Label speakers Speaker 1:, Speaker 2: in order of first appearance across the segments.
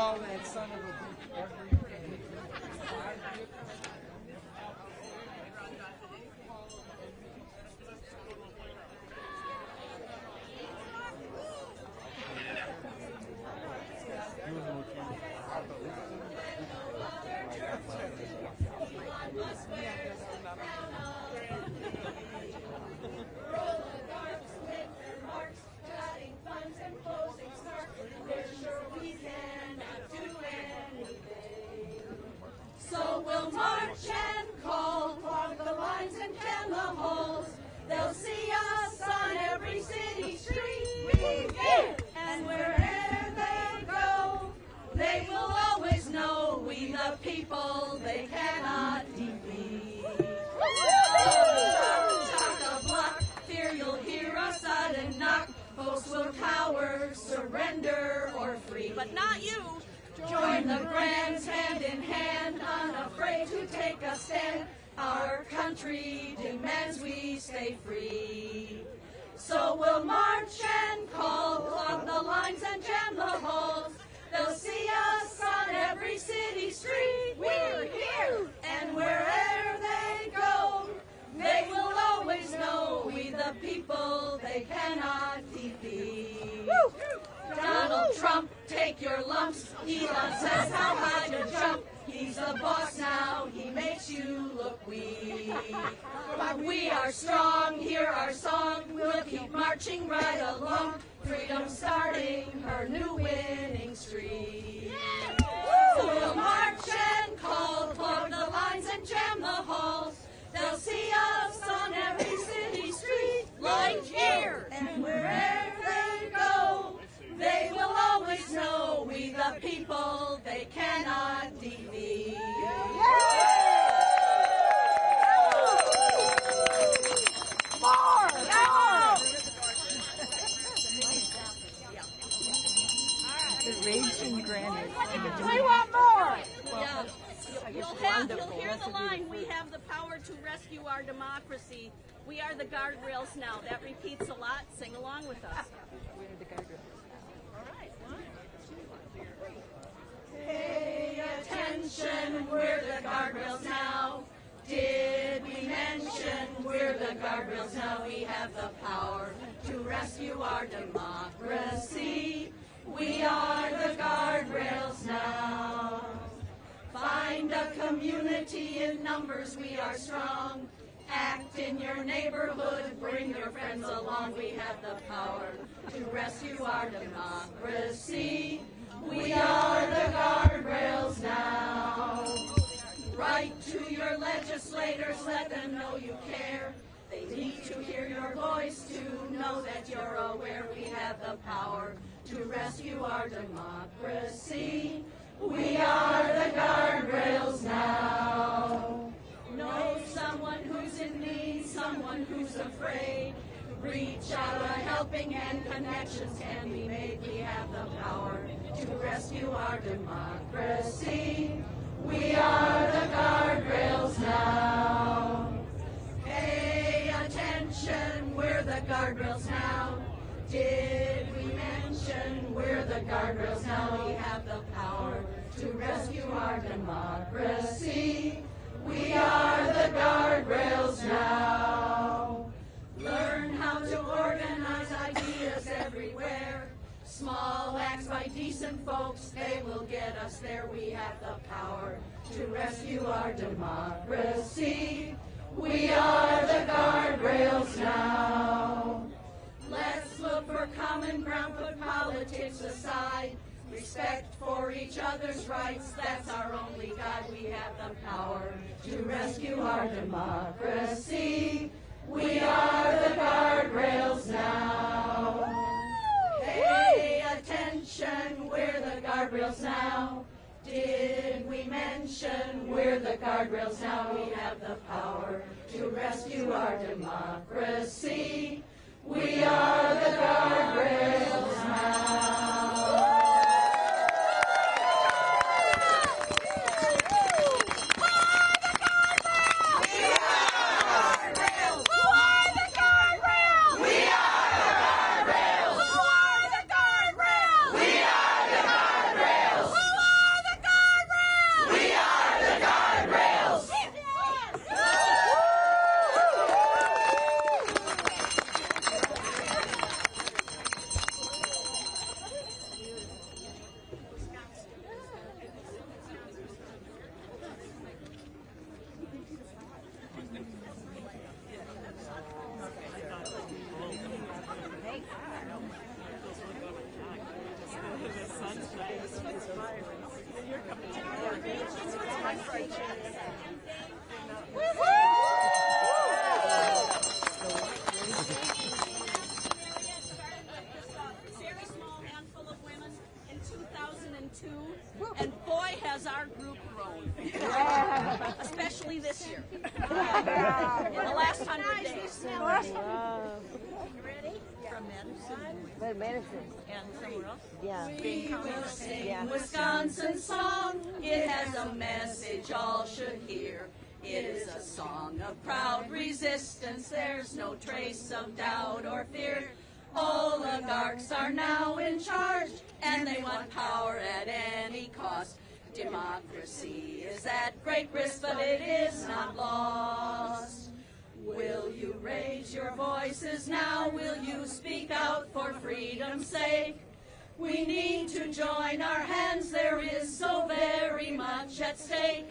Speaker 1: call that son of a bitch every day.
Speaker 2: So we'll march and call, clog the lines and can the holes. They'll see us on every city street. And wherever they go, they will always know we the people they cannot defeat. Chock-a-block, fear you'll hear a sudden knock. Folks will cower, surrender, or flee. But not you. Join the grands hand in hand, unafraid to take a stand. Our country demands we stay free. So we'll march and call, clog the lines and jam the holes. They'll see us on every city street. We're here! And wherever they go, they will always know we the people they cannot defeat. Woo! Donald Trump, take your lumps. Elon says how high to jump. He's the boss now, he makes you look weak. But we are strong, hear our song. We'll keep marching right along. Freedom starting her new winning streak. So we'll march and call, clog the lines and jam the halls. They'll see us on every city street. Right here! And wherever they go, they will always know we the people they cannot defeat. More!
Speaker 3: The raging granny.
Speaker 2: We want more!
Speaker 3: Yeah.
Speaker 2: You'll hear the line, we have the power to rescue our democracy. We are the guardrails now. That repeats a lot. Sing along with us.
Speaker 3: We are the guardrails.
Speaker 2: All right, 1, 2, 3. Pay attention, we're the guardrails now. Did we mention we're the guardrails now? We have the power to rescue our democracy. We are the guardrails now. Find a community in numbers, we are strong. Act in your neighborhood, bring your friends along. We have the power to rescue our democracy. We are the guardrails now. Write to your legislators, let them know you care. They need to hear your voice to know that you're aware. We have the power to rescue our democracy. We are the guardrails now. Know someone who's in need, someone who's afraid. Reach out, a helping hand, connections can be made. We have the power to rescue our democracy. We are the guardrails now. Pay attention, we're the guardrails now. Did we mention we're the guardrails now? We have the power to rescue our democracy. We are the guardrails now. Learn how to organize ideas everywhere. Small acts by decent folks, they will get us there. We have the power to rescue our democracy. We are the guardrails now. Let's look for common ground, put politics aside. Respect for each other's rights, that's our only guide. We have the power to rescue our democracy. We are the guardrails now. Pay attention, we're the guardrails now. Did we mention we're the guardrails now? We have the power to rescue our democracy. We are the guardrails now. And boy, has our group grown, especially this year, in the last 100 days. You ready? From
Speaker 3: Medicine.
Speaker 2: and somewhere else?
Speaker 3: Yeah.
Speaker 2: We will sing Wisconsin song. It has a message all should hear. It is a song of proud resistance. There's no trace of doubt or fear. Oligarchs are now in charge, and they want power at any cost. Democracy is at great risk, but it is not lost. Will you raise your voices now? Will you speak out for freedom's sake? We need to join our hands. There is so very much at stake.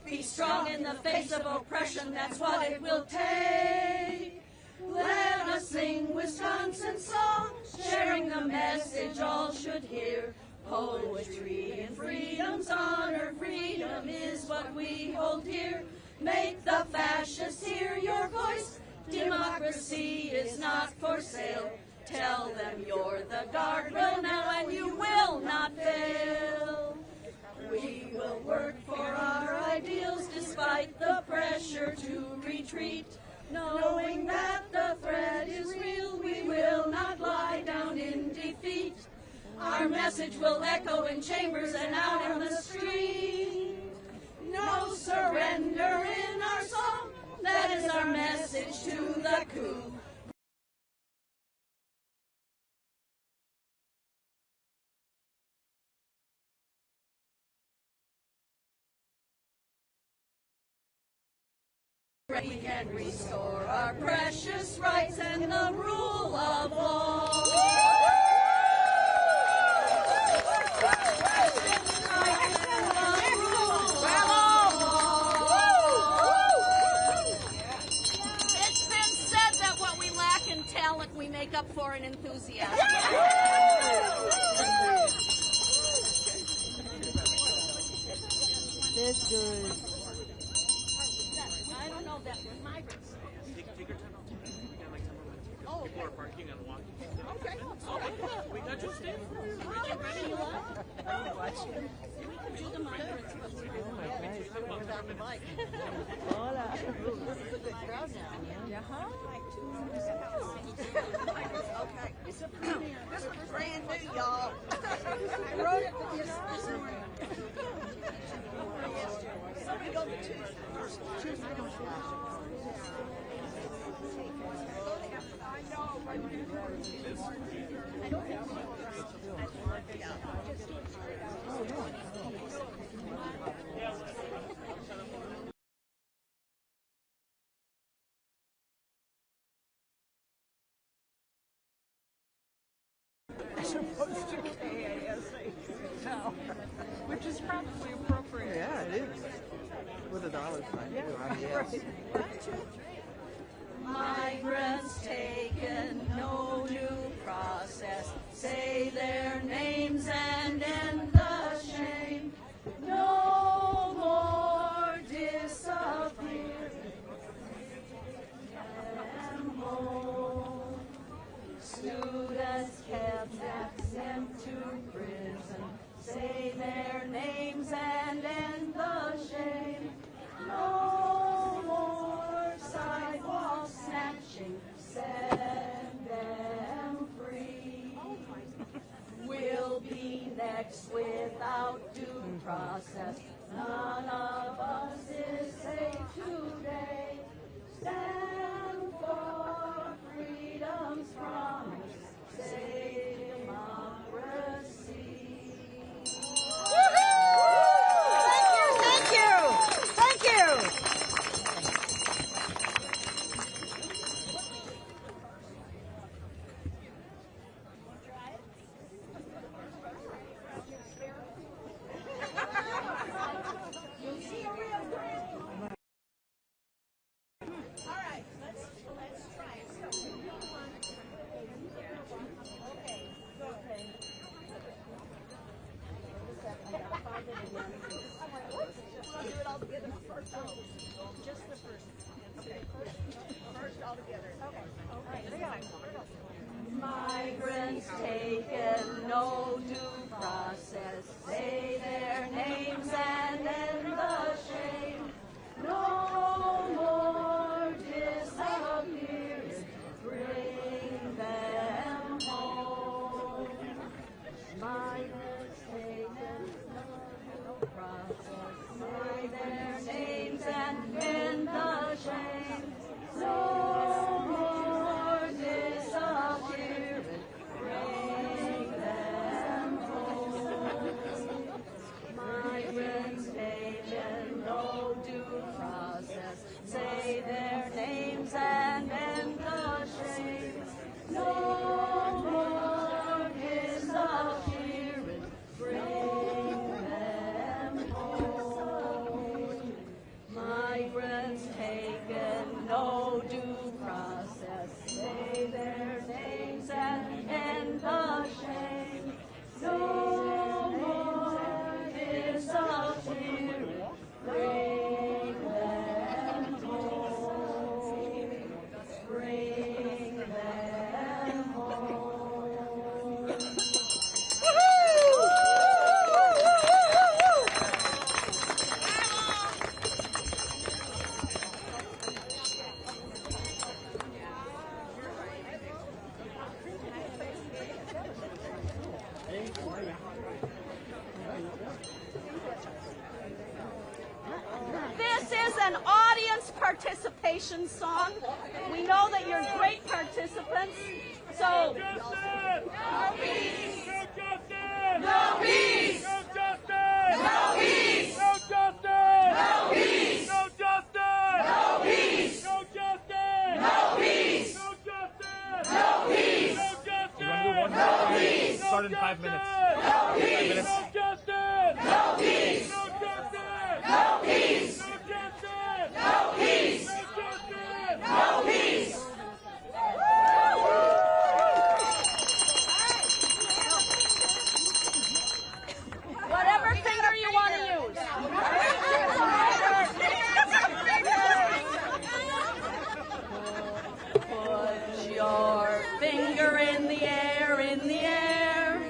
Speaker 2: Be strong in the face of oppression. That's what it will take. Let us sing Wisconsin song, sharing the message all should hear. Poetry in freedom's honor, freedom is what we hold dear. Make the fascists hear your voice, democracy is not for sale. Tell them you're the guardrail now and you will not fail. We will work for our ideals despite the pressure to retreat. Knowing that the threat is real, we will not lie down in defeat. Our message will echo in chambers and out in the street. No surrender in our song, that is our message to the coup. We can restore our precious rights and the rule of law. It's been said that what we lack in talent, we make up for in enthusiasm.
Speaker 3: That's good.
Speaker 2: I don't know that we're migrants.
Speaker 4: Take your time. We got like 10 more minutes.
Speaker 2: Oh,
Speaker 4: People are parking and walking.
Speaker 2: okay.
Speaker 4: We got you staying.
Speaker 2: Ready, you want? We can do the migrants.
Speaker 3: Hola. This is a good crowd now.
Speaker 2: Okay. It's a premiere. This is brand new, y'all. I wrote it this morning. Somebody go to Tuesday.
Speaker 1: Supposed to KASA now, which is probably appropriate.
Speaker 5: Yeah, it is. With a dollar sign, too, I guess.
Speaker 2: Migrants taken, no new process. Say their names and end the shame. No more disappear. And home. Students kept sent to prison. Say their names and end the shame. No more sidewalk snatching. Set them free. migrants taken, no due process. Say their names and end the shame. No more disappears. Bring them home. Migrants taken, no process. Say their names and end the shame. No more disappears. Bring them home. Migrants taken, no due process. Say their names and end the shame. No more disappearance. Bring them home. Migrants taken, no due process. Say their names and end the shame. No more disappearance. Bring them home. Bring them home. This is an audience participation song. We know that you're great participants. So, no peace! No peace!
Speaker 6: No justice!
Speaker 2: No peace!
Speaker 6: No justice!
Speaker 2: No peace!
Speaker 6: No justice!
Speaker 2: No peace!
Speaker 6: No justice!
Speaker 2: No peace!
Speaker 6: No justice!
Speaker 2: No peace!
Speaker 6: No justice!
Speaker 2: No peace!
Speaker 4: Start in 5 minutes.
Speaker 2: No peace!
Speaker 6: No justice!
Speaker 2: No peace!
Speaker 6: No justice!
Speaker 2: No peace!
Speaker 6: No justice!
Speaker 2: No peace!
Speaker 6: No justice!
Speaker 2: No peace! Whatever finger you want to use. Put your finger in the air, in the air.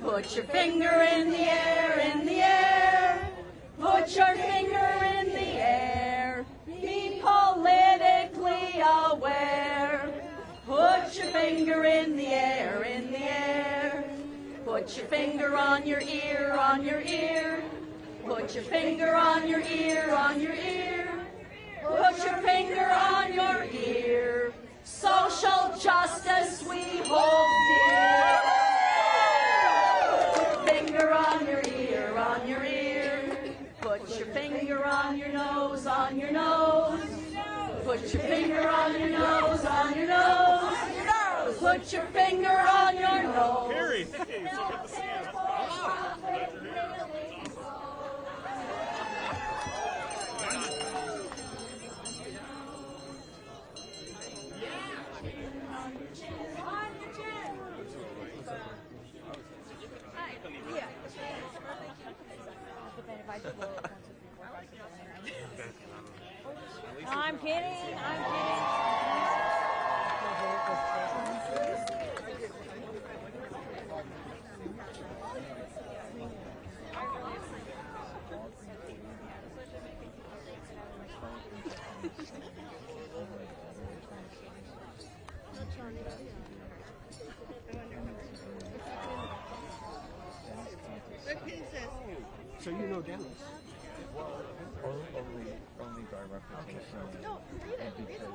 Speaker 2: Put your finger in the air, in the air. Put your finger in the air. Be politically aware. Put your finger in the air, in the air. Put your finger on your ear, on your ear. Put your finger on your ear, on your ear. Put your finger on your ear. Social justice we hold dear. Put your finger on your ear, on your ear. Put your finger on your nose, on your nose. Put your finger on your nose, on your nose. Put your finger on your nose.
Speaker 4: Harry, hey, so good to see you.
Speaker 3: I'm kidding. I'm kidding.
Speaker 5: So you know Dennis?
Speaker 7: Only by reputation, and because he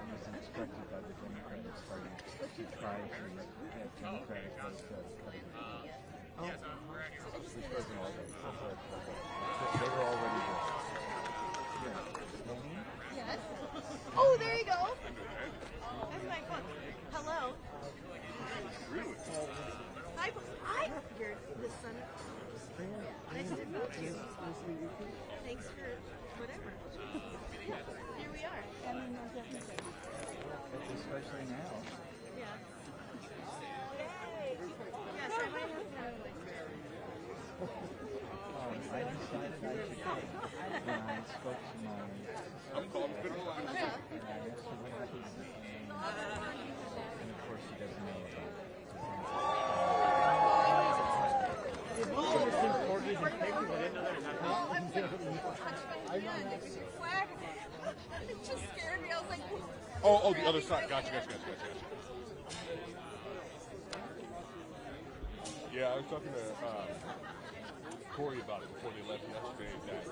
Speaker 7: was instructed by the Democratic Party to try to get Democratic votes out of president. Which wasn't all that. They were already there. Yeah.
Speaker 8: Yes. Oh, there you go. That's my phone. Hello. I you're the son of. Nice to meet you. Thanks for whatever. Here we are.
Speaker 7: Especially now.
Speaker 8: Yeah. Yes, I might have that way.
Speaker 7: I decided I should take when I spoke to my sister, and I asked her what happened with the name, and of course she doesn't know about it.
Speaker 4: Oh, the other side. Gotcha. Yeah, I was talking to Corey about it before they left yesterday. That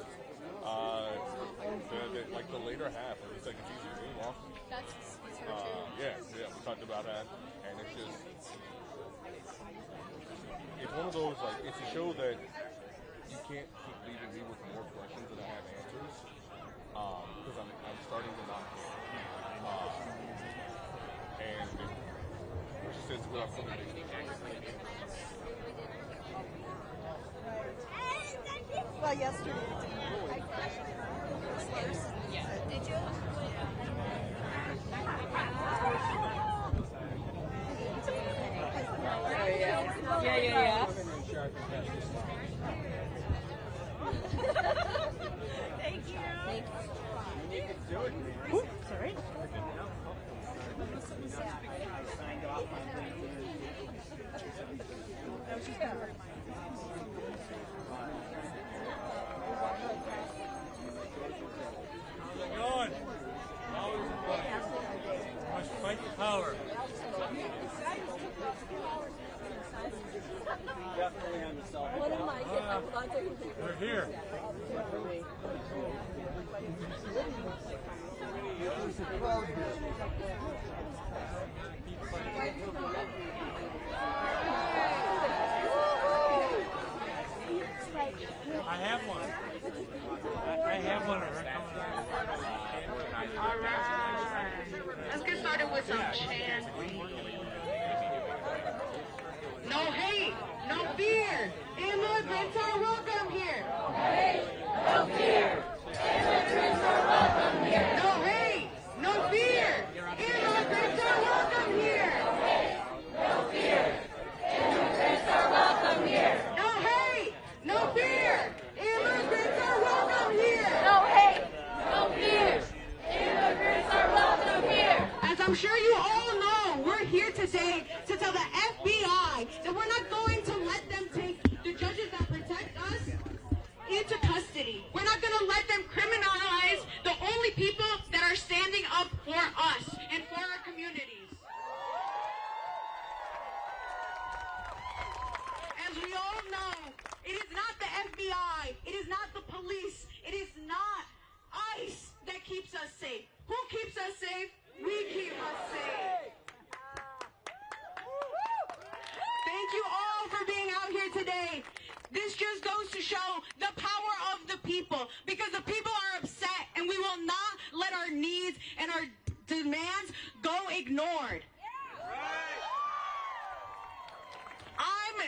Speaker 4: like the later half, it looks like it's easier to move off. Yeah, we talked about that, and it's just, it's one of those, like, it's a show that you can't keep leaving me with more questions than I have answers, because I'm starting to not care. And it just says what I'm going to do.
Speaker 8: Well, yesterday. Did you?
Speaker 3: Yeah.
Speaker 8: Thank you.
Speaker 3: Sorry.
Speaker 6: Going. Must fight the power. We're here. I have one. I have one.
Speaker 2: All right. Let's get started with some chanting. No hate, no fear. Immigrants are welcome here. No hate, no fear. Immigrants are welcome here. No hate, no fear. Immigrants are welcome here. No hate, no fear. Immigrants are welcome here. No hate, no fear. Immigrants are welcome here. No hate, no fear. Immigrants are welcome here. As I'm sure you all know, we're here today to tell the FBI that we're not going to let them take the judges that protect us into custody. We're not going to let them criminalize the only people that are standing up for us and for our communities. As we all know, it is not the FBI, it is not the police, it is not ICE that keeps us safe. Who keeps us safe? We keep us safe. Thank you all for being out here today. This just goes to show the power of the people, because the people are upset and we will not let our needs and our demands go ignored.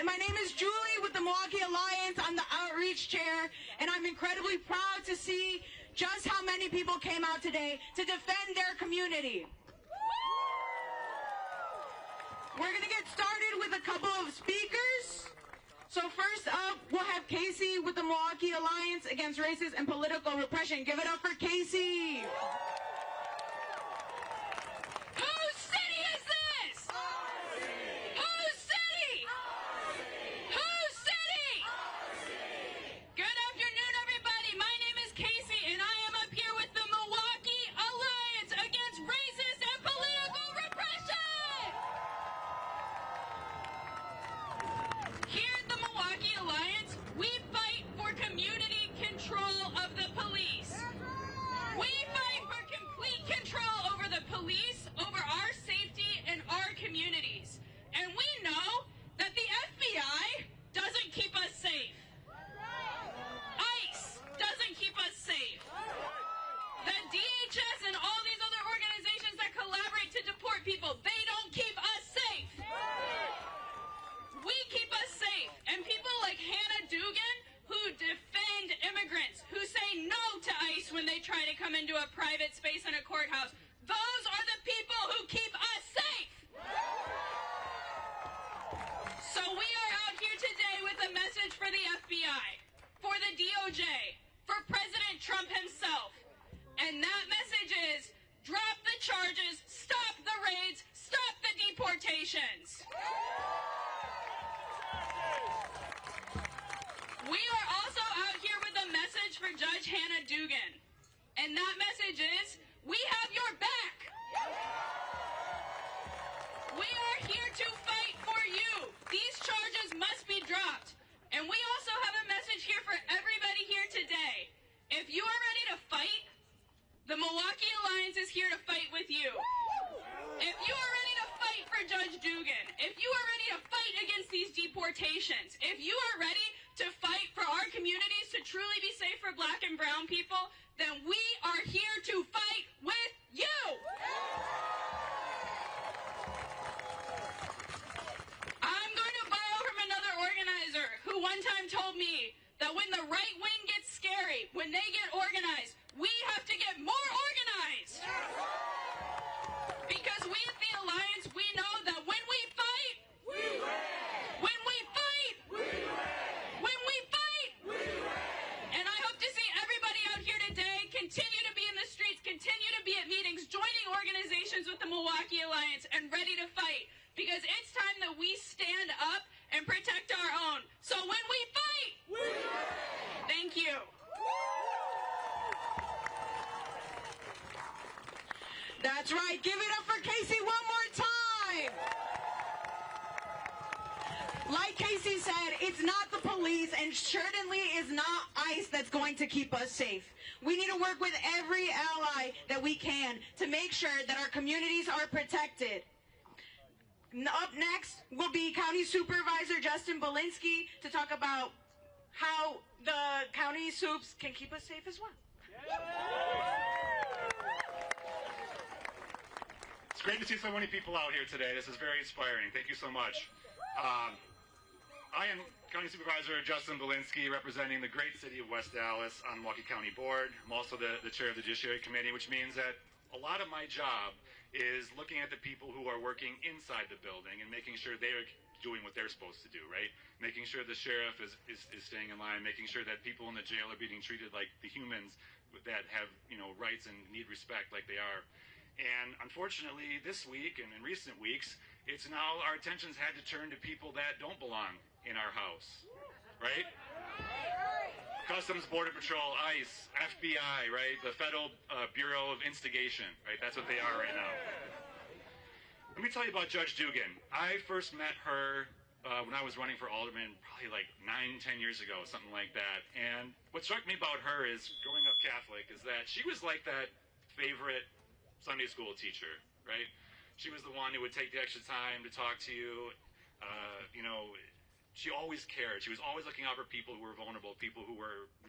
Speaker 2: My name is Julie with the Milwaukee Alliance. I'm the outreach chair, and I'm incredibly proud to see just how many people came out today to defend their community. We're going to get started with a couple of speakers. So first up, we'll have Casey with the Milwaukee Alliance Against Racist and Political Repression. Give it up for Casey. Whose city is this? Our city. Whose city? Our city. Whose city? Our city. Good afternoon, everybody. My name is Casey, and I am up here with the Milwaukee Alliance Against Racist and Political Repression. Here at the Milwaukee Alliance, we fight for community control of the police. We fight for complete control over the police, over our safety and our communities. And we know that the FBI doesn't keep us safe. ICE doesn't keep us safe. The DHS and all these other organizations that collaborate to deport people, they don't keep us safe. We keep us safe. And people like Hannah Dugan, who defend immigrants, who say no to ICE when they try to come into a private space in a courthouse, those are the people who keep us safe. So we are out here today with a message for the FBI, for the DOJ, for President Trump himself. And that message is, drop the charges, stop the raids, stop the deportations. We are also out here with a message for Judge Hannah Dugan. And that message is, we have your back.
Speaker 9: We are here to fight for you. These charges must be dropped. And we also have a message here for everybody here today. If you are ready to fight, the Milwaukee Alliance is here to fight with you. If you are ready to fight for Judge Dugan, if you are ready to fight against these deportations, if you are ready to fight for our communities to truly be safe for black and brown people, then we are here to fight with you. I'm going to borrow from another organizer who one time told me that when the right wing gets scary, when they get organized, we have to get more organized. Because we at the Alliance, we know that when we fight, we win. When we fight, we win. When we fight, we win. And I hope to see everybody out here today continue to be in the streets, continue to be at meetings, joining organizations with the Milwaukee Alliance and ready to fight. Because it's time that we stand up and protect our own. So when we fight, we win. Thank you.
Speaker 2: That's right. Give it up for Casey one more time. Like Casey said, it's not the police and certainly is not ICE that's going to keep us safe. We need to work with every ally that we can to make sure that our communities are protected. Up next will be County Supervisor Justin Belinsky to talk about how the county soups can keep us safe as well.
Speaker 10: It's great to see so many people out here today. This is very inspiring. Thank you so much. I am County Supervisor Justin Belinsky, representing the great city of West Dallas on Milwaukee County Board. I'm also the chair of the Judiciary Committee, which means that a lot of my job is looking at the people who are working inside the building and making sure they're doing what they're supposed to do, right? Making sure the sheriff is staying in line, making sure that people in the jail are being treated like the humans that have, rights and need respect like they are. And unfortunately, this week and in recent weeks, it's now our attention's had to turn to people that don't belong in our house, right? Customs, Border Patrol, ICE, FBI, right? The Federal Bureau of Instigation, right? That's what they are right now. Let me tell you about Judge Dugan. I first met her when I was running for alderman probably like 9-10 years ago, something like that. And what struck me about her is, growing up Catholic, is that she was like that favorite Sunday school teacher, right? She was the one who would take the extra time to talk to you. She always cared. She was always looking out for people who were vulnerable, people who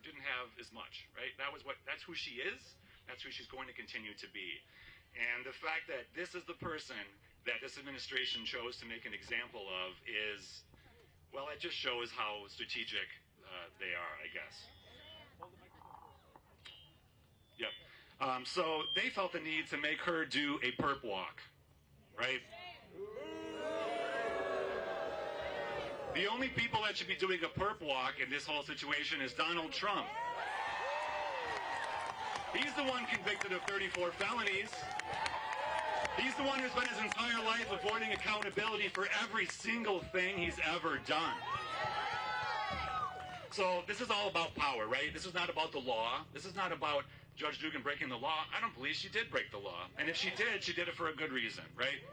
Speaker 10: didn't have as much, right? That's who she is. That's who she's going to continue to be. And the fact that this is the person that this administration chose to make an example of is, well, it just shows how strategic they are, I guess. Yep. So they felt the need to make her do a perp walk, right? The only people that should be doing a perp walk in this whole situation is Donald Trump. He's the one convicted of 34 felonies. He's the one who spent his entire life avoiding accountability for every single thing he's ever done. So this is all about power, right? This is not about the law. This is not about Judge Dugan breaking the law. I don't believe she did break the law. And if she did it for a good reason, right?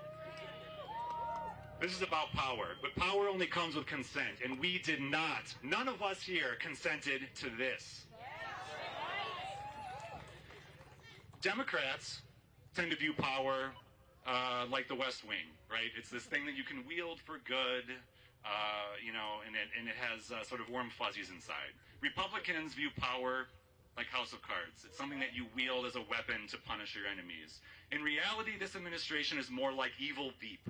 Speaker 10: This is about power, but power only comes with consent, and we did not. None of us here consented to this. Democrats tend to view power like the West Wing, right? It's this thing that you can wield for good, and it has sort of warm fuzzies inside. Republicans view power like House of Cards. It's something that you wield as a weapon to punish your enemies. In reality, this administration is more like Evil Veep.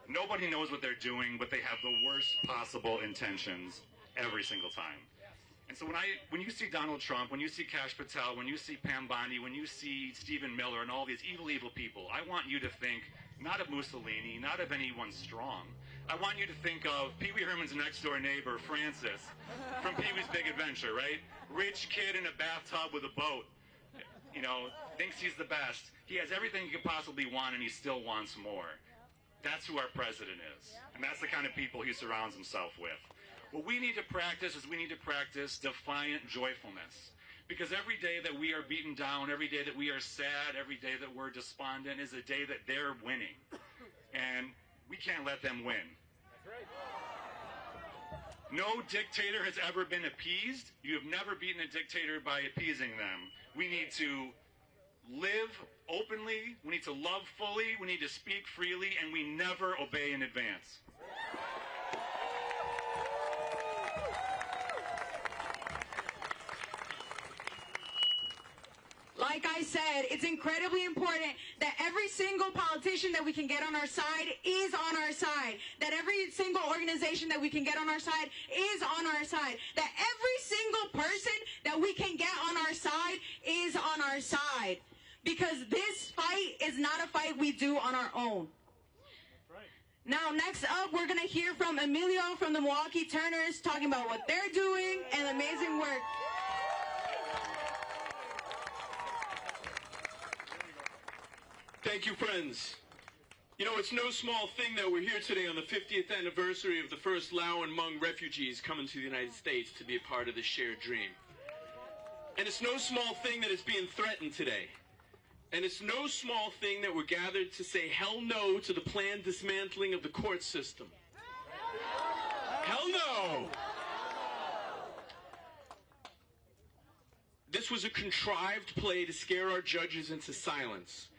Speaker 10: Nobody knows what they're doing, but they have the worst possible intentions every single time. And so when you see Donald Trump, when you see Kash Patel, when you see Pam Bondi, when you see Stephen Miller and all these evil people, I want you to think not of Mussolini, not of anyone strong. I want you to think of Pee Wee Herman's next door neighbor, Francis, from Pee Wee's Big Adventure, right? Rich kid in a bathtub with a boat, thinks he's the best. He has everything he could possibly want, and he still wants more. That's who our president is, and that's the kind of people he surrounds himself with. What we need to practice is we need to practice defiant joyfulness. Because every day that we are beaten down, every day that we are sad, every day that we're despondent is a day that they're winning. And we can't let them win. No dictator has ever been appeased. You have never beaten a dictator by appeasing them. We need to live openly, we need to love fully, we need to speak freely, and we never obey in advance.
Speaker 9: Like I said, it's incredibly important that every single politician that we can get on our side is on our side. That every single organization that we can get on our side is on our side. That every single person that we can get on our side is on our side. Because this fight is not a fight we do on our own. Now, next up, we're going to hear from Emilio from the Milwaukee Turners talking about what they're doing and amazing work.
Speaker 11: Thank you, friends. You know, it's no small thing that we're here today on the 50th anniversary of the first Lao and Hmong refugees coming to the United States to be a part of this shared dream. And it's no small thing that it's being threatened today. And it's no small thing that we're gathered to say hell no to the planned dismantling of the court system. Hell no! This was a contrived play to scare our judges into silence.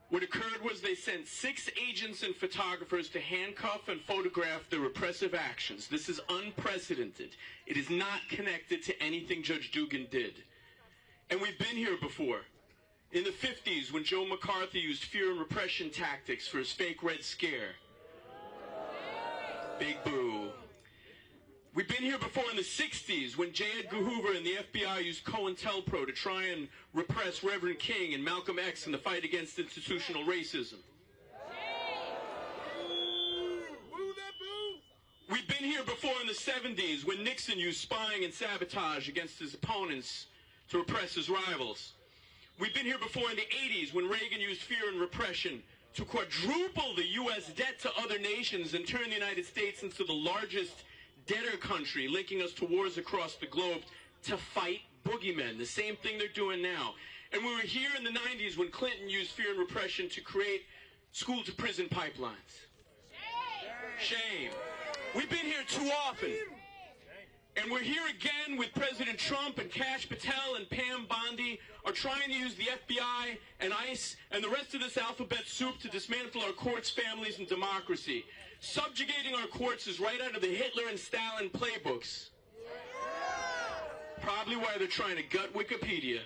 Speaker 11: What occurred was they sent 6 agents and photographers to handcuff and photograph the repressive actions. This is unprecedented. It is not connected to anything Judge Dugan did. And we've been here before. In the 50s, when Joe McCarthy used fear and repression tactics for his fake Red Scare. Big boo. We've been here before in the 60s when J. Edgar Hoover and the FBI used COINTELPRO to try and repress Reverend King and Malcolm X in the fight against institutional racism. We've been here before in the 70s when Nixon used spying and sabotage against his opponents to repress his rivals. We've been here before in the 80s when Reagan used fear and repression to quadruple the U.S. debt to other nations and turn the United States into the largest debtor country, linking us to wars across the globe to fight boogeymen, the same thing they're doing now. And we were here in the 90s when Clinton used fear and repression to create school-to-prison pipelines. Shame. We've been here too often. And we're here again with President Trump and Kash Patel and Pam Bondi are trying to use the FBI and ICE and the rest of this alphabet soup to dismantle our courts, families, and democracy. Subjugating our courts is right out of the Hitler and Stalin playbooks. Probably why they're trying to gut Wikipedia.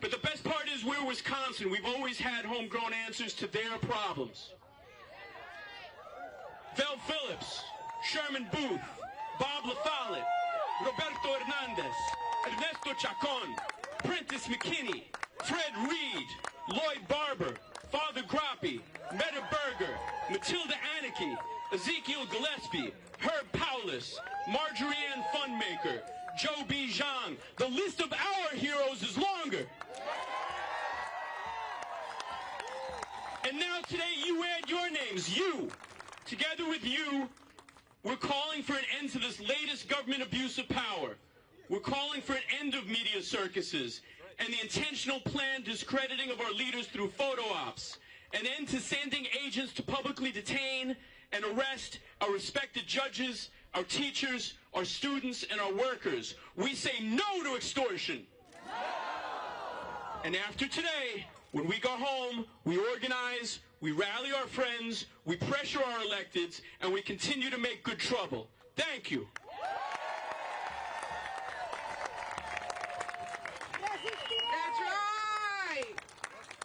Speaker 11: But the best part is we're Wisconsin. We've always had homegrown answers to their problems. Vel Phillips, Sherman Booth, Bob LaFollette, Roberto Hernandez, Ernesto Chacon, Prentice McKinney, Fred Reed, Lloyd Barber, Father Grappi, Meta Berger, Matilda Anarchy, Ezekiel Gillespie, Herb Paulus, Marjorie Ann Funmaker, Joe B. Zhang. The list of our heroes is longer. And now today you add your names, you. Together with you, we're calling for an end to this latest government abuse of power. We're calling for an end of media circuses and the intentional planned discrediting of our leaders through photo ops. An end to sending agents to publicly detain and arrest our respected judges, our teachers, our students, and our workers. We say no to extortion. No! And after today, when we go home, we organize, we rally our friends, we pressure our electeds, and we continue to make good trouble. Thank you.
Speaker 9: That's right.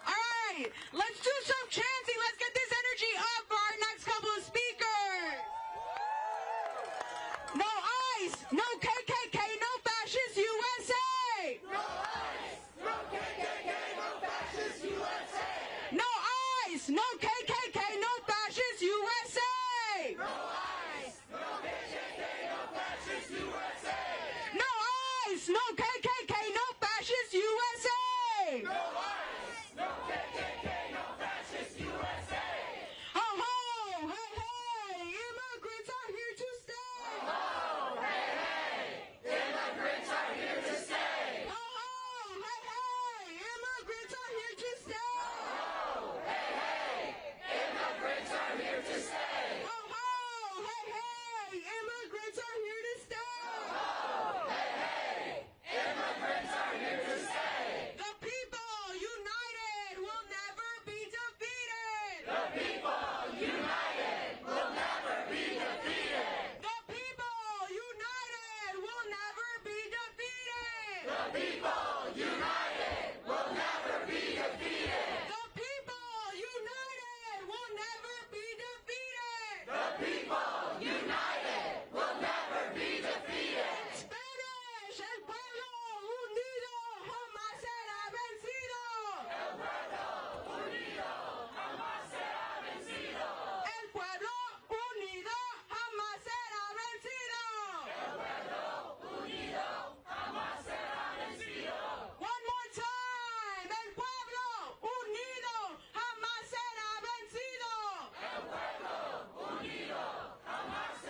Speaker 9: All right, let's do some chanting. Let's get this energy up for our next couple of speakers. No ICE, no KKK, no fascist USA.
Speaker 2: No ICE, no KKK, no fascist USA.
Speaker 9: No ICE, no KKK, no fascist USA.
Speaker 2: No ICE, no KKK, no fascist USA.
Speaker 9: No ICE, no KKK, no fascist USA.
Speaker 2: No ICE, no KKK, no fascist Jamás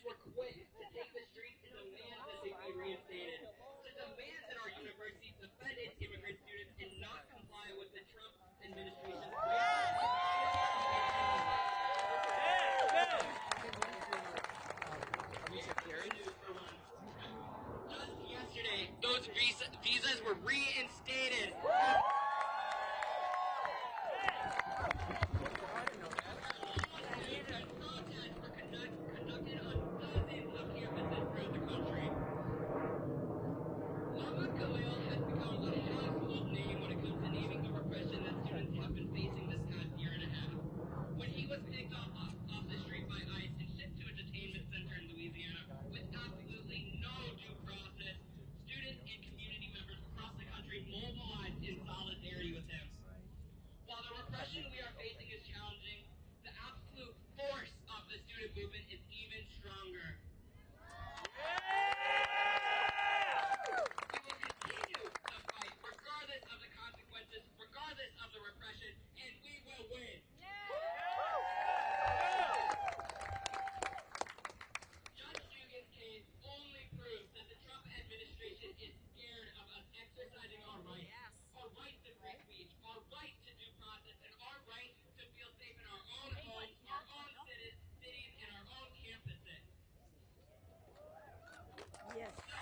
Speaker 11: were quick to take the streets and demand that they be reinstated, to demand that our universities defend its immigrant students and not comply with the Trump administration's Just yesterday, those visas were reinstated. Mobilized in solidarity with him. While the repression we are facing is challenging, the absolute force of the student movement is even stronger. We will continue to fight regardless of the consequences, regardless of the repression, and we will win. Judge Dugan's case only proves that the Trump administration is scared of us exercising our rights. Our right to free speech, our right to due process, and our right to feel safe in our own homes, our own cities, and our own campuses.
Speaker 8: Yes.
Speaker 11: So,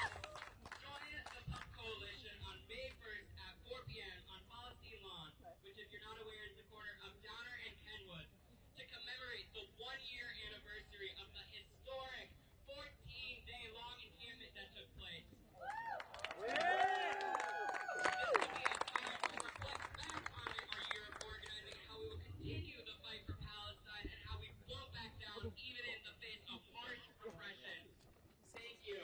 Speaker 11: join the Pub Coalition on May 1st at 4 p.m. on Palestine Lawn, which, if you're not aware, is the corner of Downer and Kenwood, to commemorate the one-year anniversary of the historic 14-day-long encampment that took place. Continue the fight for Palestine and how we won't back down even in the face of harsh repression. Thank you.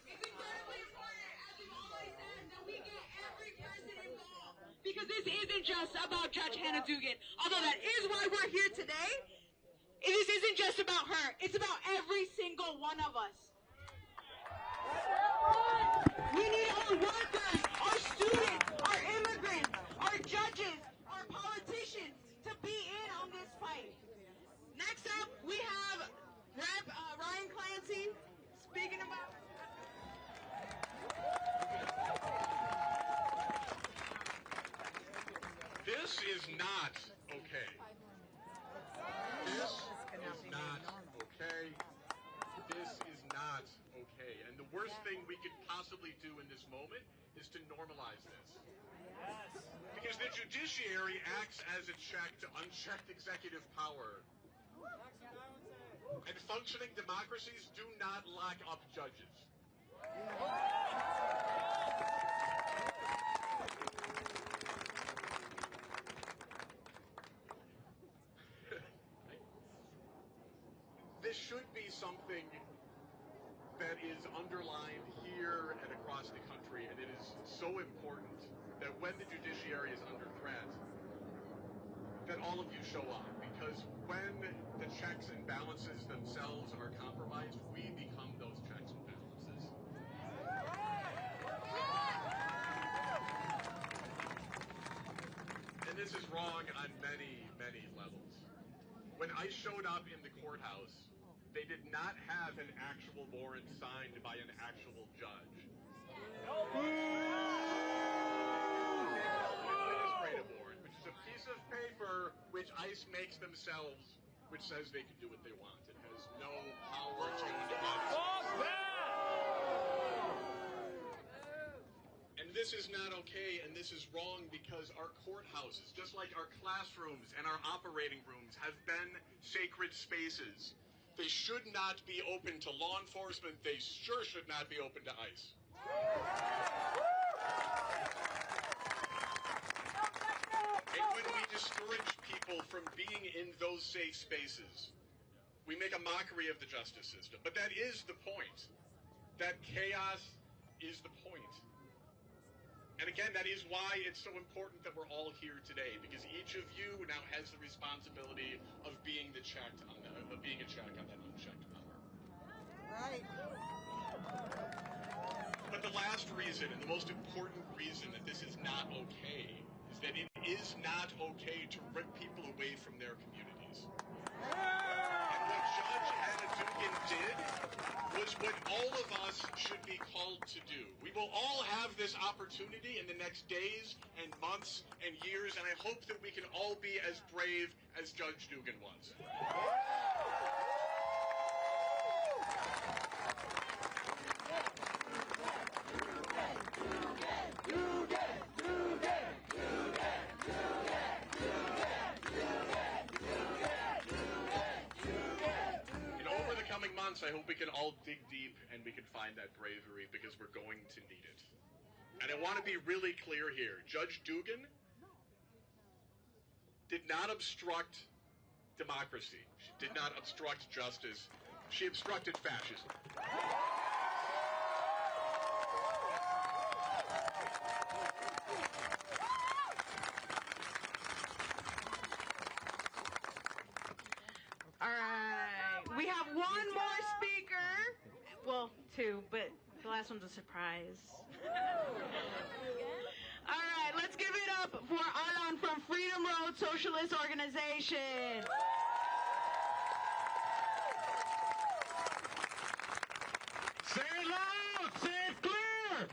Speaker 11: It's incredibly important, as we've always said, that we get every person involved. Because this isn't just about Judge Hannah Dugan, although that is why we're here today. This isn't just about her. It's about every single one of us. We need our workers, our students, our immigrants, our judges, our politicians to be in on this fight. Next up, we have Rep. Ryan Clancy speaking about...
Speaker 10: This is not okay. This is not okay. This is not okay. And the worst thing we could possibly do in this moment is to normalize this. Because the judiciary acts as a check to unchecked executive power. And functioning democracies do not lock up judges. This should be something that is underlined here and across the country, and it is so important that when the judiciary is under threat, that all of you show up, because when the checks and balances themselves are compromised, we become those checks and balances. And this is wrong on many, many levels. When I showed up in the courthouse, they did not have an actual warrant signed by an actual judge. Administrative warrant, which is a piece of paper which ICE makes themselves, which says they can do what they want. It has no power to enforce. And this is not okay, and this is wrong because our courthouses, just like our classrooms and our operating rooms, have been sacred spaces. They should not be open to law enforcement. They sure should not be open to ICE. And when we discourage people from being in those safe spaces, we make a mockery of the justice system. But that is the point. That chaos is the point. And again, that is why it's so important that we're all here today, because each of you now has the responsibility of being the check on that, of being a check on that unchecked power.
Speaker 5: Right.
Speaker 10: But the last reason, and the most important reason that this is not okay, is that in
Speaker 12: is not okay to rip people away from their communities. And what Judge Hannah Dugan did was what all of us should be called to do. We will all have this opportunity in the next days and months and years, and I hope that we can all be as brave as Judge Dugan was. I hope we can all dig deep and we can find that bravery, because we're going to need it. And I want to be really clear here. Judge Dugan did not obstruct democracy. She did not obstruct justice. She obstructed fascism.
Speaker 3: All right. We have one more speaker. Well, two, but the last one's a surprise. All right, let's give it up for Alan from Freedom Road Socialist Organization.
Speaker 6: Say it loud, say it clear.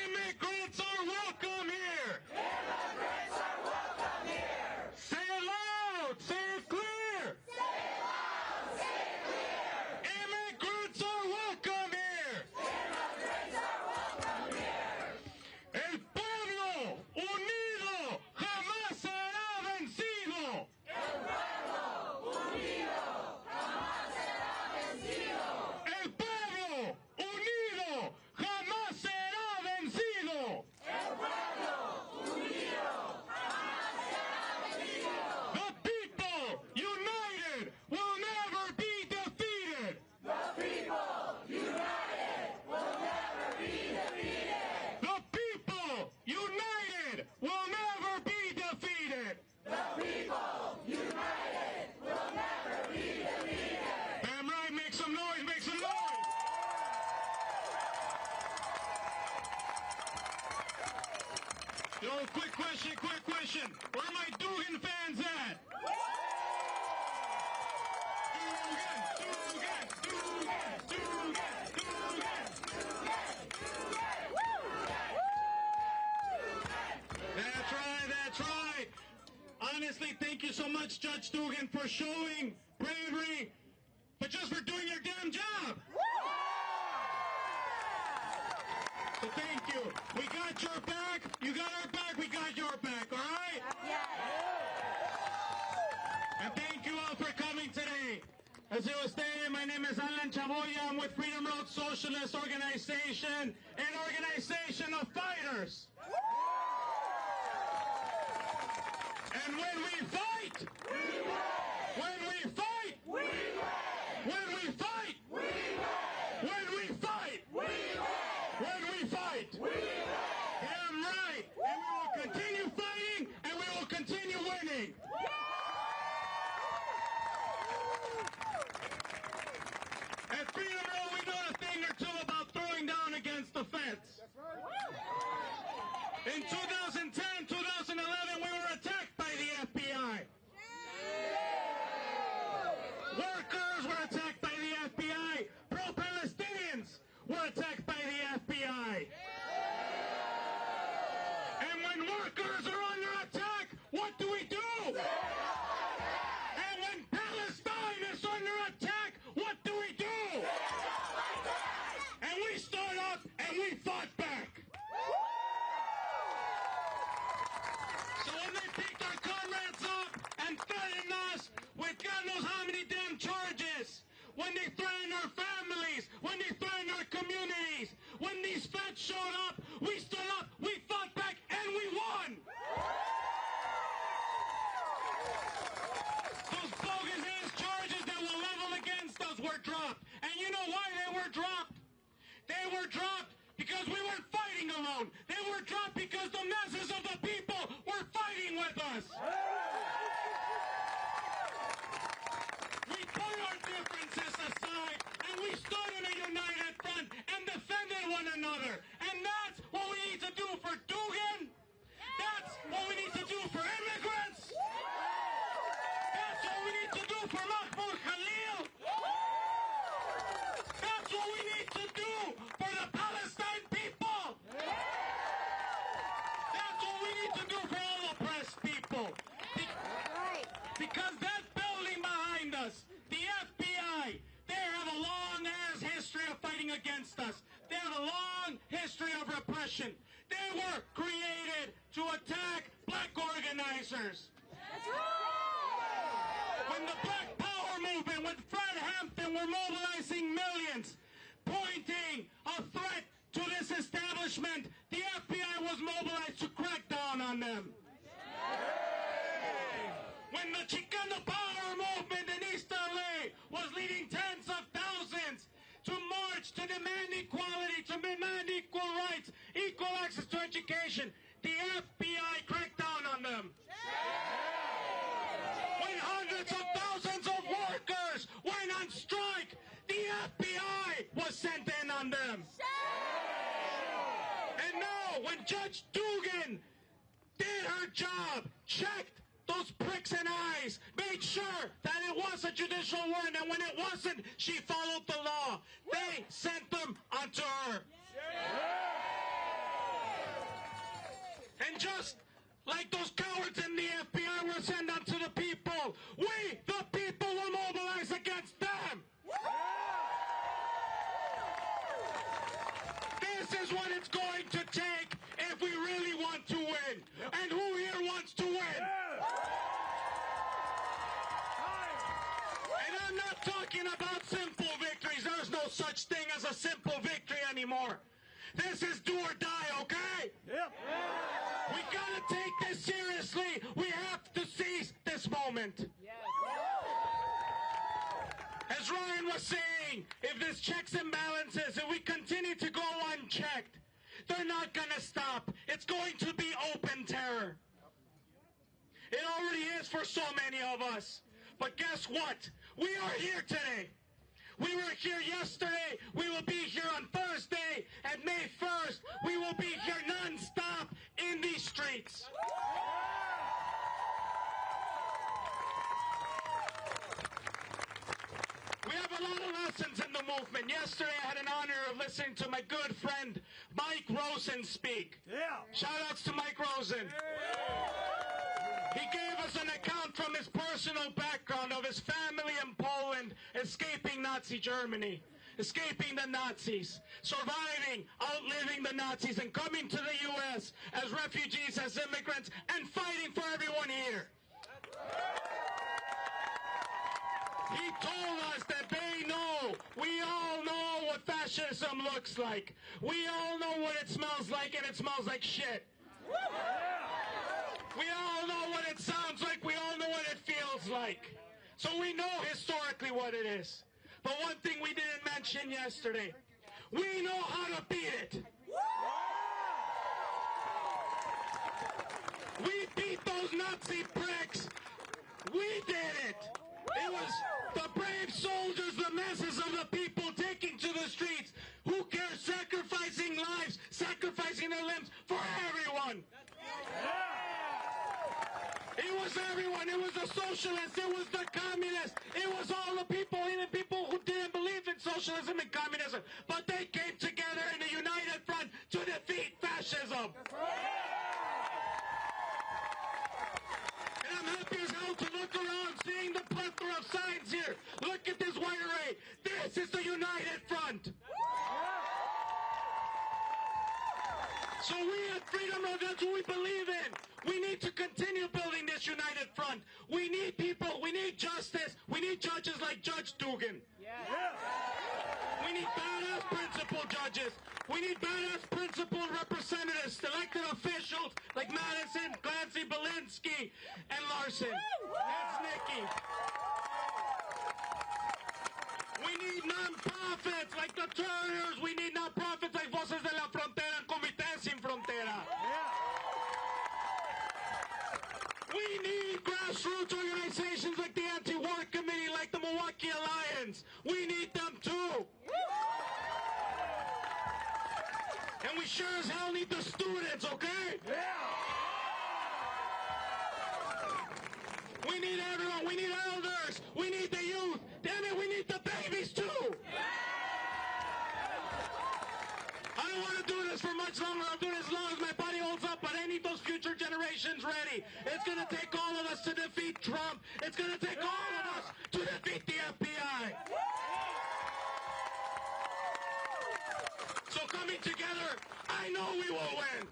Speaker 6: Immigrants are welcome here. Immigrants are welcome here. Say it loud, say it clear. Say it loud, say it clear. Immigrants are welcome here. Immigrants are welcome here. El pueblo unido jamás será vencido. El pueblo unido jamás será vencido. El pueblo unido jamás será vencido. El pueblo unido jamás será vencido. The people united will never be defeated. The people united will never be defeated. The people united will never be defeated. The people united will never be defeated. Damn right, make some noise, make some noise. Yo, quick question. Where are my Dugan fans at? That's right. Honestly, thank you so much, Judge Dugan, for showing bravery, but just for doing your damn job. So thank you. We got your back. You got our back. We got your back. All right? And thank you all for coming today. As you were saying, my name is Alan Chaboya. I'm with Freedom Road Socialist Organization, an organization of fighters. And when we fight, we win. When we fight, we win. When we fight, we win. When we fight, we win. When we fight, we win. Damn right. And we will continue fighting, and we will continue winning. At Freedom Road, we know a thing or two about throwing down against the fence. In 2010, 2011, we were attacked by the FBI. Workers were attacked by the FBI. Pro-Palestinians were attacked by the FBI. And when workers are under attack, what do we do? And when Palestine is under attack, what do we do? And we stood up and we fought back. So when they picked our comrades up and threatened us with God knows how many damn charges, when they threatened our families, when they threatened our communities, when these feds showed up, we stood up, we fought back, and we won! Those bogus-ass charges that were leveled against us were dropped. And you know why they were dropped? They were dropped because we weren't fighting alone. They were dropped because the masses of the people were fighting with us. We put our differences aside and we stood in a united front and defended one another. And that's what we need to do for Dugan what we need to do for Mahmoud Khalil. That's what we need to do for the Palestine people. That's what we need to do for all oppressed people. Because that building behind us, the FBI, they have a long-ass history of fighting against us. They have a long history of repression. They were created to attack black organizers.
Speaker 2: That's right!
Speaker 6: When the Black Power movement, when Fred Hampton were mobilizing millions, pointing a threat to this establishment, the FBI was mobilized to crack down on them. When the Chicano Power movement in East LA was leading tens of thousands to march, to demand equality, to demand equal rights, equal access to education, the FBI cracked down on them. When hundreds of thousands of workers went on strike, the FBI was sent in on them. And now, when Judge Dugan did her job, checked those pricks and eyes, made sure that it was a judicial warrant, and when it wasn't, she followed the law. They sent them onto her. And just like those cowards in the FBI were sent onto the people, we, the people, will mobilize against them. This is what it's going to take if we really want to win. And who here wants to win? And I'm not talking about simple victories. There's no such thing as a simple victory anymore. This is do or die, okay? Yep. We gotta take this seriously. We have to seize this moment. Yes. As Ryan was saying, if this checks and balances, if we continue to go unchecked, they're not gonna stop. It's going to be open terror. It already is for so many of us. But guess what? We are here today. We were here yesterday. We will be here on Thursday. And May 1st, we will be here non-stop in these streets. We have a lot of lessons in the movement. Yesterday, I had an honor of listening to my good friend Mike Rosen speak. Yeah. Shout outs to Mike Rosen. He gave us an account from his personal background of his family in Poland escaping Nazi Germany, escaping the Nazis, surviving, outliving the Nazis, and coming to the U.S. as refugees, as immigrants, and fighting for everyone here. He told us that they know, we all know what fascism looks like. We all know what it smells like, and it smells like shit. We all know what it sounds like. We all know what it feels like. So we know historically what it is. But one thing we didn't mention yesterday, we know how to beat it. We beat those Nazi pricks. We did it. It was the brave soldiers, the masses of the people taking to the streets. Who cares? Sacrificing lives, sacrificing their limbs for everyone. It was everyone. It was the socialists. It was the communists. It was all the people, even people who didn't believe in socialism and communism. But they came together in a united front to defeat fascism. And I'm happy as hell to look around, seeing the plethora of signs here. Look at this white array. This is the united front. So we at Freedom Road, that's what we believe in. We need to continue building this united front. We need people, we need justice, we need judges like Judge Dugan. We need badass principled judges. We need badass principled representatives, elected officials like Madison, Clancy, Belinsky, and Larson. That's Nikki. We need non-profits like the Terriers. We need non-profits like Voces de la Frontera and Comité Sin Frontera. We need grassroots organizations like the Anti-War Committee, like the Milwaukee Alliance. We need them too. And we sure as hell need the students, okay? We need everyone. We need elders. We need the youth. Damn it, we need the babies too. I don't want to do this for much longer. I'm doing as long as my body holds up, but I need those future generations ready. It's going to take all of us to defeat Trump. It's going to take all of us to defeat the FBI. So coming together, I know we will win.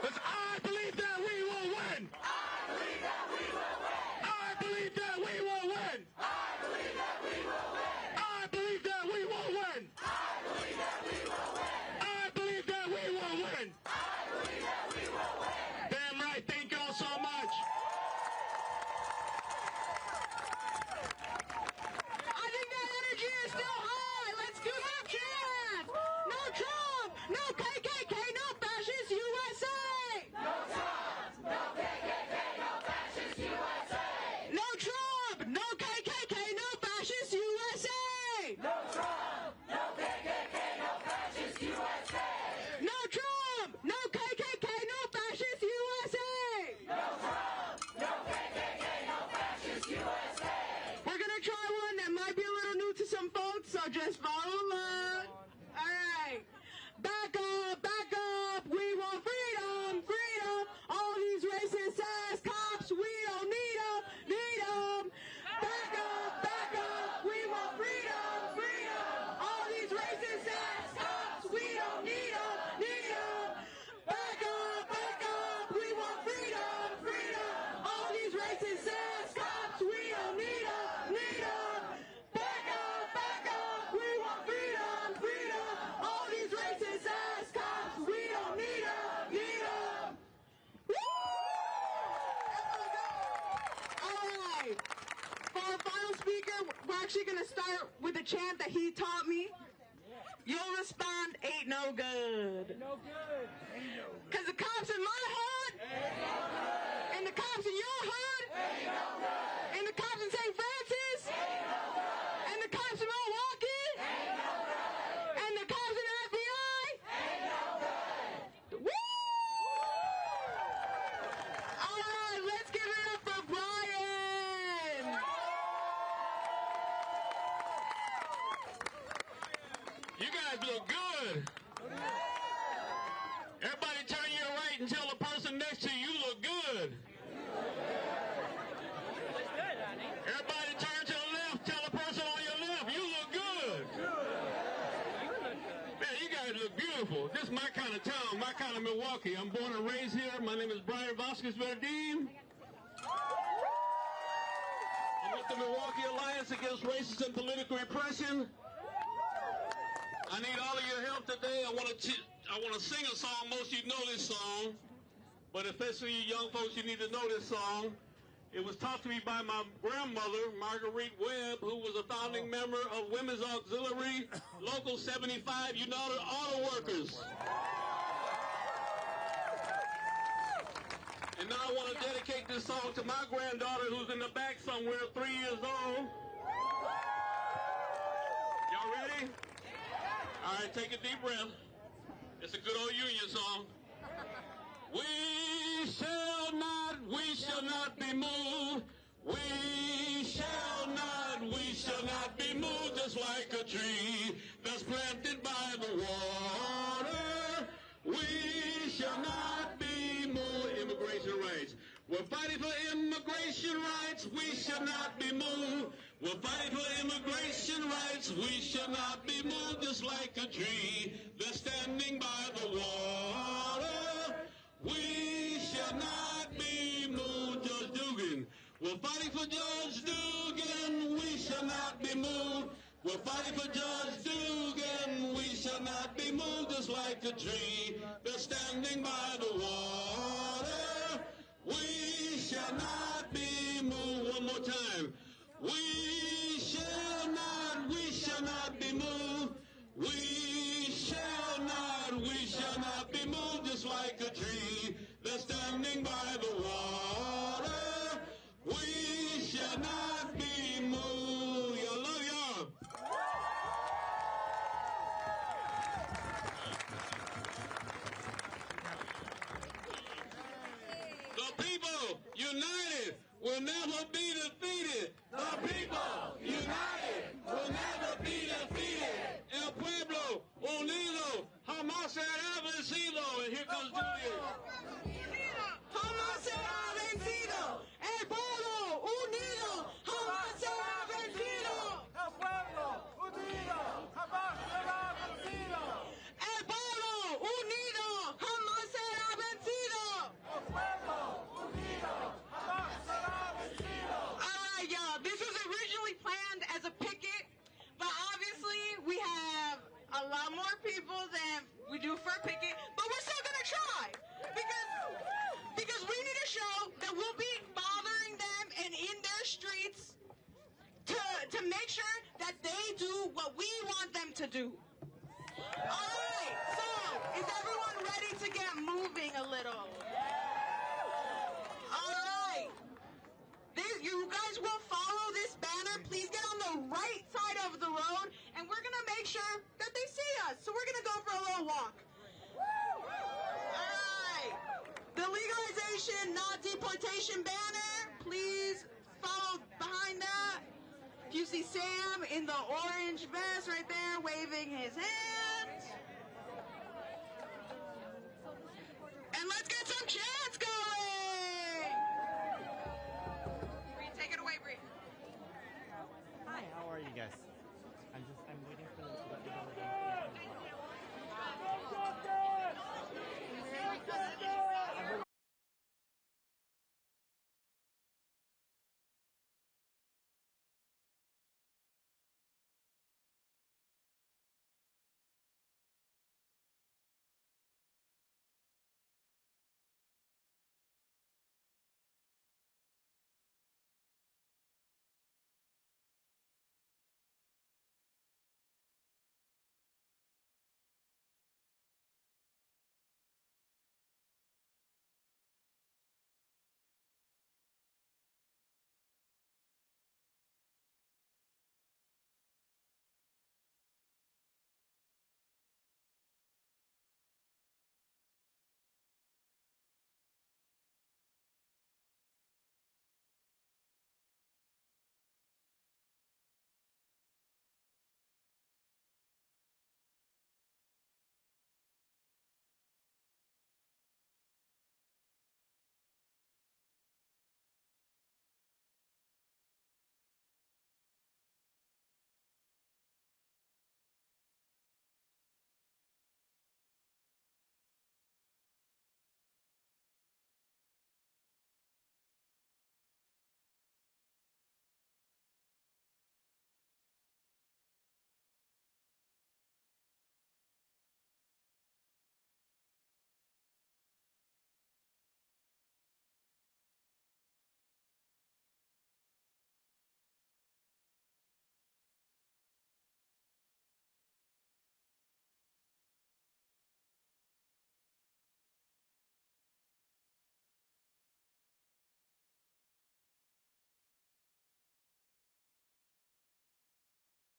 Speaker 6: Because I believe that we will win. I believe that we will win. I believe that we will win. I believe that we will win. I believe that we will win. I believe that we will win. I believe that we will win. I believe that we will win. Damn right. Thank you all so much.
Speaker 3: I think that energy is still high. Let's do that chant. No Trump, no KKK, no fascist USA. No Trump, no KKK, no fascist USA. No Trump, no KKK, no fascist USA. No Trump, no KKK, no fascist USA. No Trump, no KKK, no fascist USA. No Trump, no KKK, no fascist USA. We're gonna try one that might be a little new to some folks, so just follow along. All right. Back up. We want freedom, freedom. All these racist ass cops, we don't need them. Back up. We want freedom, freedom. All these racist ass cops, we don't need them. Back up. We want freedom, freedom. All these racist ass cops, we don't need them. Back up. We want freedom, freedom. All these racist ass cops, we don't need them. Woo! All right. For our final speaker, we're actually going to start with a chant that he taught me. You'll respond, ain't no good.
Speaker 5: No good. Ain't no good.
Speaker 3: Because the cops in my hood, ain't no good. And the cops in your hood, ain't no good. And the cops in St. Francis, ain't no good. And the cops in Milwaukee, ain't no good. And the cops in the FBI, ain't no good. Woo! All right, let's give it up for Brian.
Speaker 6: You guys look good. Everybody turn your right and tell the person next to you look good. Everybody turn to the left, tell the person on your left you look good. Man, you guys look beautiful. This is my kind of town, my kind of Milwaukee. I'm born and raised here. My name is Brian Vasquez Verdeen. I'm with the Milwaukee Alliance Against Racist and Political Repression. I need all of your help today. I want to sing a song. Most of you know this song, but especially you young folks, you need to know this song. It was taught to me by my grandmother, Marguerite Webb, who was a founding member of Women's Auxiliary, Local 75, United Auto Workers. And now I want to dedicate this song to my granddaughter, who's in the back somewhere, 3 years old. Y'all ready? All right, take a deep breath. It's a good old Union song. We shall not be moved. We shall not be moved, just like a tree that's planted by the water. We shall not be moved. Immigration rights. We're fighting for immigration rights. We shall not be moved. We're fighting for immigration rights. We shall not be moved, just like a tree that's standing by the water. We shall not be moved. Judge Dugan. We're fighting for Judge Dugan. We shall not be moved. We're fighting for Judge Dugan. We shall not be moved, just like a tree that's standing by the water. We shall not be moved. One more time. We shall not be moved. We shall not be moved, just like a tree that's standing by the water. We shall not be moved. I love y'all. The people never be defeated. The people united will never be defeated. El pueblo unido jamás será vencido. And here comes Julio.
Speaker 3: Jamás será vencido. El pueblo unido jamás será vencido.
Speaker 6: El pueblo unido jamás será vencido.
Speaker 3: El pueblo unido jamás será vencido.
Speaker 6: El pueblo unido jamás será vencido.
Speaker 3: All right, y'all. This was originally planned as a picket, but obviously we have a lot more people than we do for a picket. But we're still gonna try because we need to show that we'll be bothering them and in their streets to make sure that they do what we want them to do. All right. So is everyone ready to get moving a little? All right. You guys will follow this banner. Please get on the right side of the road, and we're going to make sure that they see us. So we're going to go for a little walk. All right. The legalization, not deportation banner. Please follow behind that. If you see Sam in the orange vest right there waving his hand,